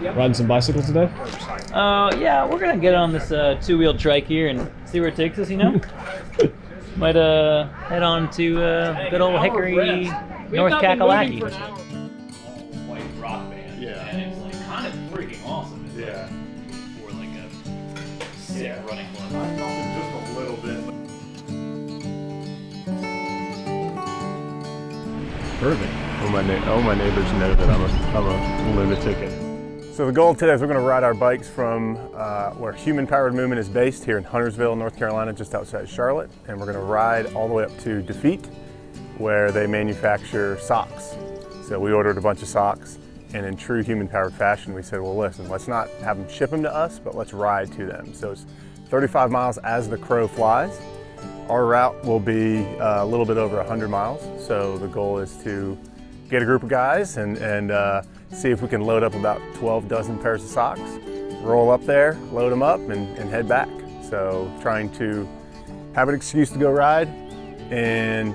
Riding some bicycles today? Yeah, we're gonna get on this two-wheel trike here and see where it takes us, you know? Might head on to good old Hickory, North Kakalaki. White rock band. Yeah. And it's like kind of freaking awesome. It's Yeah. For like a sick running club. I felt it just a little bit. Perfect. All my neighbors know that I'm a lunatic. So the goal today is we're going to ride our bikes from where Human Powered Movement is based here in Huntersville, North Carolina, just outside Charlotte. And we're going to ride all the way up to DeFeet, where they manufacture socks. So we ordered a bunch of socks, and in true Human Powered fashion, we said, well, listen, let's not have them ship them to us, but let's ride to them. So it's 35 miles as the crow flies. Our route will be a little bit over 100 miles. So the goal is to get a group of guys and see if we can load up about 12 dozen pairs of socks, roll up there, load them up, and head back. So trying to have an excuse to go ride, and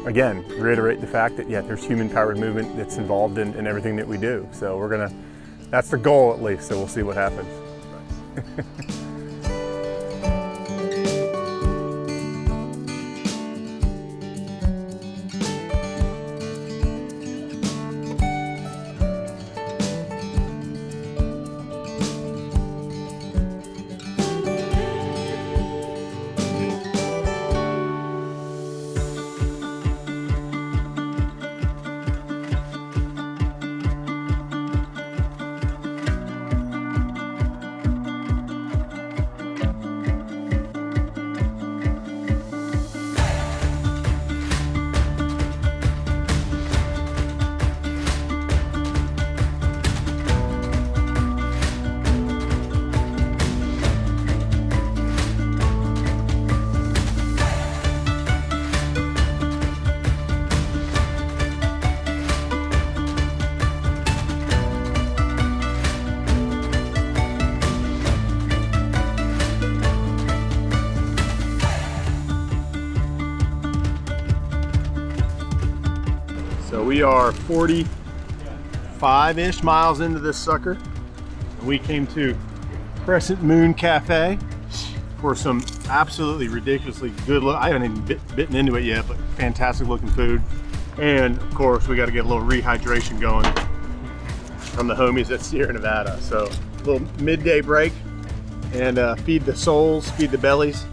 again, reiterate the fact that, yeah, there's human powered movement that's involved in everything that we do. So that's the goal at least, so we'll see what happens. So we are 45-ish miles into this sucker. We came to Crescent Moon Cafe for some absolutely ridiculously good look. I haven't even bitten into it yet, but fantastic looking food. And of course, we got to get a little rehydration going from the homies at Sierra Nevada. So a little midday break and feed the souls, feed the bellies.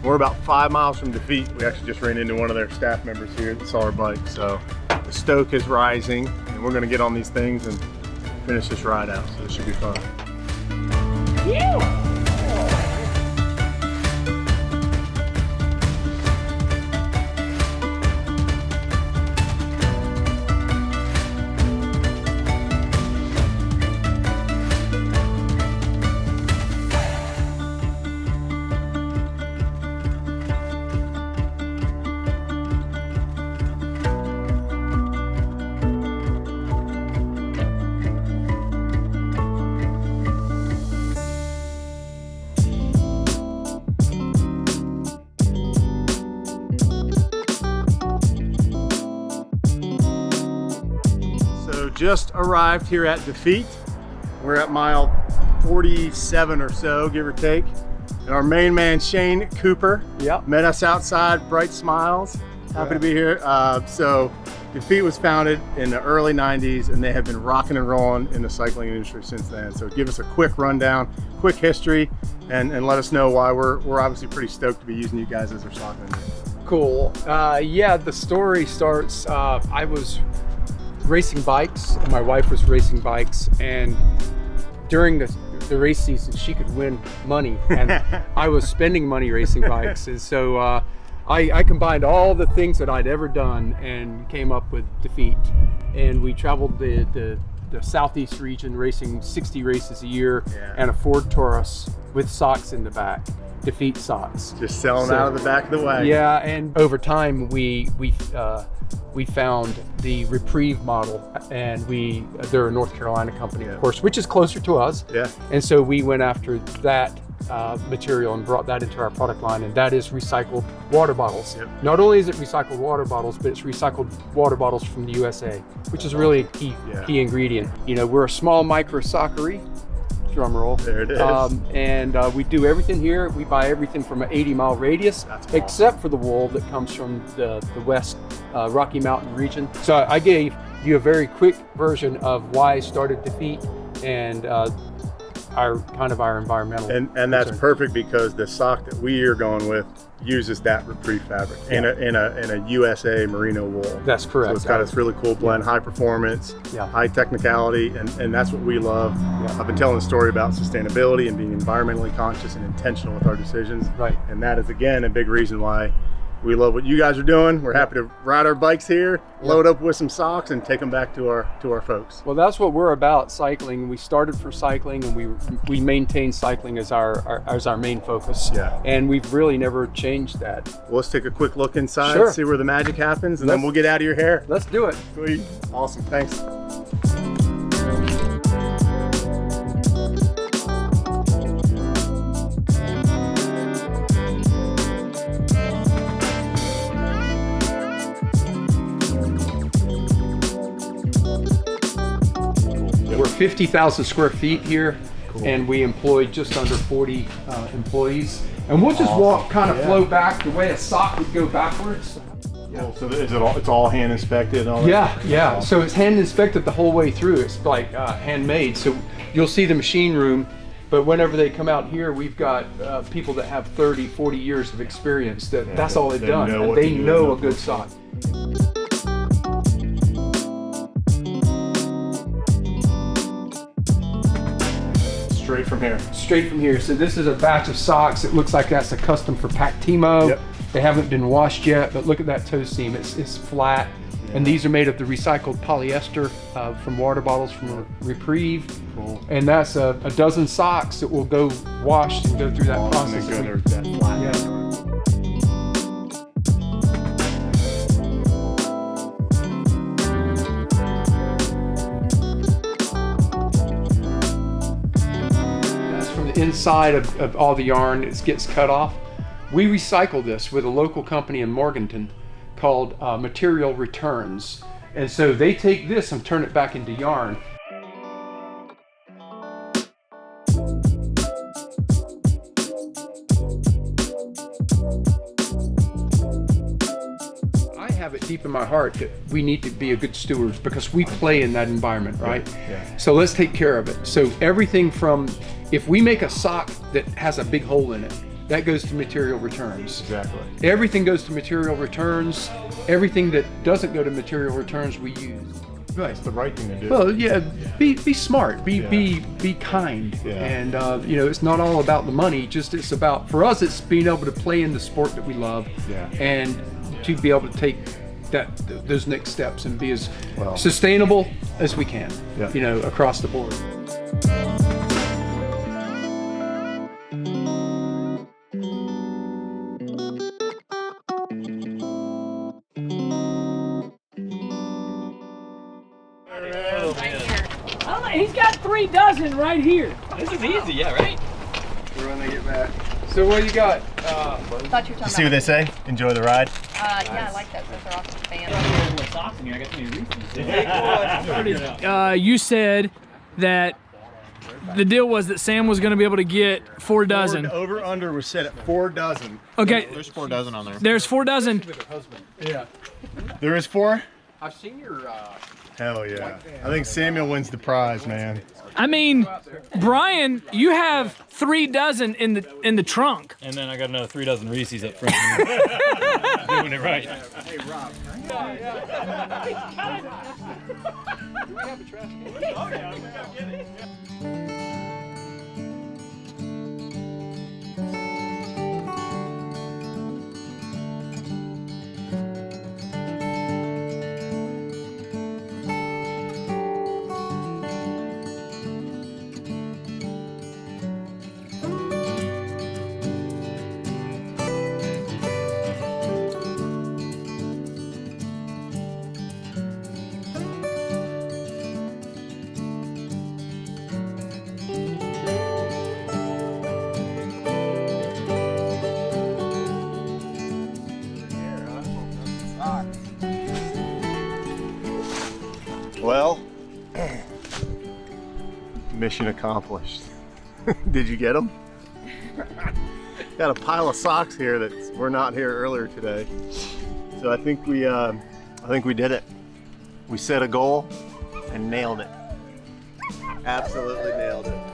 We're about 5 miles from DeFeet. We actually just ran into one of their staff members here that saw our bike. So the stoke is rising, and we're gonna get on these things and finish this ride out. So this should be fun. Yeah. Just arrived here at DeFeet. We're at mile 47 or so, give or take. And our main man, Shane Cooper, met us outside, bright smiles, happy to be here. So DeFeet was founded in the early 90s, and they have been rocking and rolling in the cycling industry since then. So give us a quick rundown, quick history, and let us know why we're obviously pretty stoked to be using you guys as our stock vendor. Cool. Yeah, the story starts, I was racing bikes, and my wife was racing bikes, and during the race season she could win money, and I was spending money racing bikes, and so I combined all the things that I'd ever done and came up with DeFeet, and we traveled the southeast region racing 60 races a year, and a Ford Taurus with socks in the back, DeFeet socks. Just selling out of the back of the wagon. Yeah, and over time we found the Reprieve model, and they're a North Carolina company, of course, which is closer to us. Yeah. And so we went after that material and brought that into our product line, and that is recycled water bottles. Yep. Not only is it recycled water bottles, but it's recycled water bottles from the USA, which is really a key ingredient. You know, we're a small micro soccery, drum roll. There it is. And we do everything here. We buy everything from an 80-mile radius, except for the wool that comes from the West Rocky Mountain region. So I gave you a very quick version of why I started DeFeet and our environmental. And that's perfect because the sock that we are going with uses that reprieve fabric in a USA merino wool. That's correct. So it's got this really cool blend, high performance, high technicality, and that's what we love. I've been telling a story about sustainability and being environmentally conscious and intentional with our decisions. Right. And that is again a big reason why we love what you guys are doing. We're happy to ride our bikes here, load up with some socks, and take them back to our folks. Well, that's what we're about, cycling. We started for cycling, and we maintain cycling as our main focus. Yeah. And we've really never changed that. Well, let's take a quick look inside, Sure. see where the magic happens, and then we'll get out of your hair. Let's do it. Sweet. Awesome. Thanks. We're 50,000 square feet here, and we employ just under 40 employees. And we'll just walk, kind of flow back the way a sock would go backwards. So it's all hand inspected and all that? Yeah. So it's hand inspected the whole way through. It's like handmade. So you'll see the machine room, but whenever they come out here, we've got people that have 30, 40 years of experience. That's all they've done. And they know a good sock. Straight from here. Straight from here. So this is a batch of socks. It looks like that's a custom for Pactimo. Yep. They haven't been washed yet, but look at that toe seam. It's flat. Yeah. And these are made of the recycled polyester from water bottles from Reprieve. Cool. And that's a dozen socks that will go washed and go through that process. And go that flat. Yeah. Inside of all the yarn, it gets cut off. We recycle this with a local company in Morganton called Material Returns. And so they take this and turn it back into yarn. I have it deep in my heart that we need to be a good stewards because we play in that environment, right? Yeah. So let's take care of it. So everything from, if we make a sock that has a big hole in it, that goes to Material Returns. Exactly. Everything goes to Material Returns. Everything that doesn't go to Material Returns, we use. Right. It's the right thing to do. Well, yeah, be smart, be kind. Yeah. And you know, it's not all about the money, just it's about, for us, it's being able to play in the sport that we love. Yeah. And to be able to take those next steps and be as sustainable as we can, you know, across the board. He's got 3 dozen right here. This is easy, yeah, right? We're when they get back. So what do you got? Thought you were talking See what they say? Enjoy the ride. Yeah, I like that. Those are awesome fans. With socks in here, I got some Reese's. You said that the deal was that Sam was going to be able to get 4 dozen. Over under was set at 4 dozen. Okay. There's 4 dozen on there. There's 4 dozen. Yeah. There is 4? I've seen your Hell yeah. I think Samuel wins the prize, man. I mean, Brian, you have 3 dozen in the trunk. And then I got another 3 dozen Reese's up front. Doing it right. Hey, Rob. Do we have a trash can? Oh, yeah. Mission accomplished. Did you get them? Got a pile of socks here that were not here earlier today. So I think we did it. We set a goal and nailed it. Absolutely nailed it.